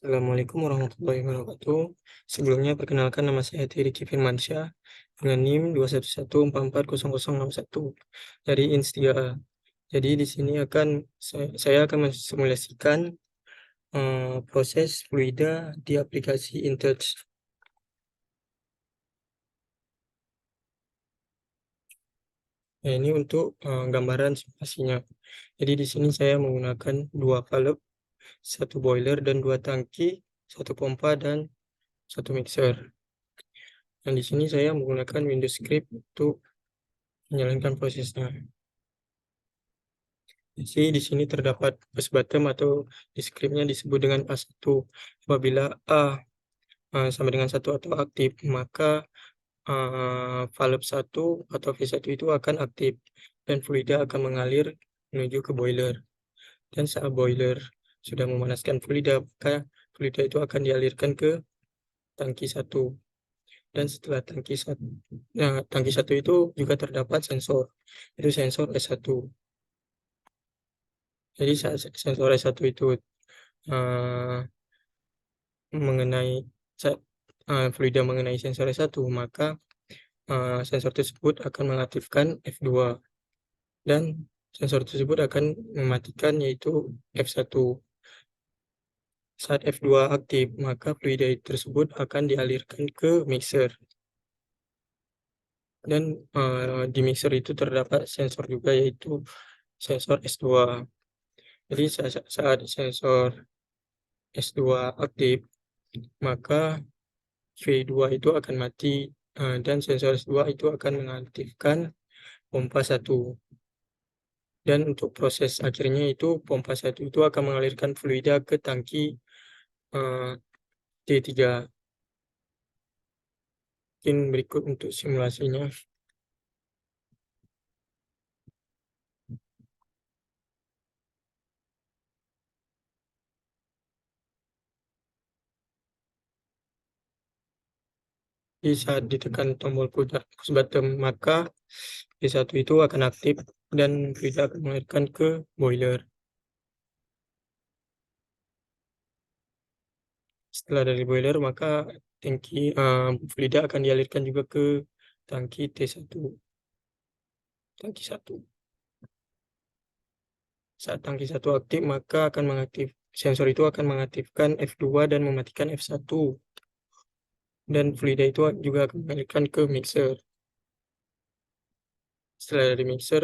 Assalamualaikum warahmatullahi wabarakatuh. Sebelumnya perkenalkan nama saya Riki Firmansyah dengan NIM 211444061 dari INS 3A. Jadi di sini saya akan mensimulasikan proses fluida di aplikasi InTouch. Nah, ini untuk gambaran simulasinya. Jadi di sini saya menggunakan dua valve, satu boiler dan dua tangki, satu pompa dan satu mixer. Dan di sini saya menggunakan Windows Script untuk menjalankan prosesnya. Jadi di sini terdapat bus bottom atau di scriptnya disebut dengan A1. Apabila A sama dengan 1 atau aktif, maka valve 1 atau V1 itu akan aktif dan fluida akan mengalir menuju ke boiler. Dan saat boiler sudah memanaskan fluida, maka fluida itu akan dialirkan ke tangki 1. Dan setelah tangki 1 itu juga terdapat sensor, itu sensor S1. Jadi sensor S1 itu mengenai fluida mengenai sensor S1, maka sensor tersebut akan mengaktifkan F2 dan sensor tersebut akan mematikan yaitu F1. Saat F2 aktif, maka fluida tersebut akan dialirkan ke mixer. Dan di mixer itu terdapat sensor juga yaitu sensor S2. Jadi saat sensor S2 aktif, maka V2 itu akan mati dan sensor S2 itu akan mengaktifkan pompa 1. Dan untuk proses akhirnya itu pompa 1 itu akan mengalirkan fluida ke tangki T3. Mungkin berikut untuk simulasinya. Di saat ditekan tombol push button, maka P1 itu akan aktif dan fluida akan mengalirkan ke boiler. Setelah dari boiler, maka fluida akan dialirkan juga ke tangki T1. Tangki 1. Saat tangki 1 aktif, maka sensor itu akan mengaktifkan F2 dan mematikan F1. Dan fluida itu juga akan mengalirkan ke mixer. Setelah dari mixer,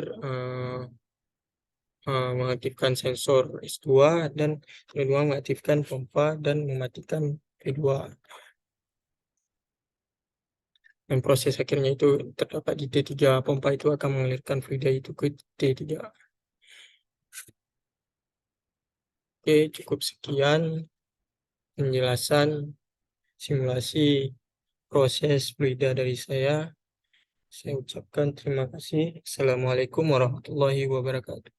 mengaktifkan sensor S2 dan kedua mengaktifkan pompa dan mematikan V2. Dan proses akhirnya itu terdapat di T3. Pompa itu akan mengalirkan fluida itu ke T3. Oke, cukup sekian penjelasan simulasi proses fluida dari saya. Saya ucapkan terima kasih. Assalamualaikum warahmatullahi wabarakatuh.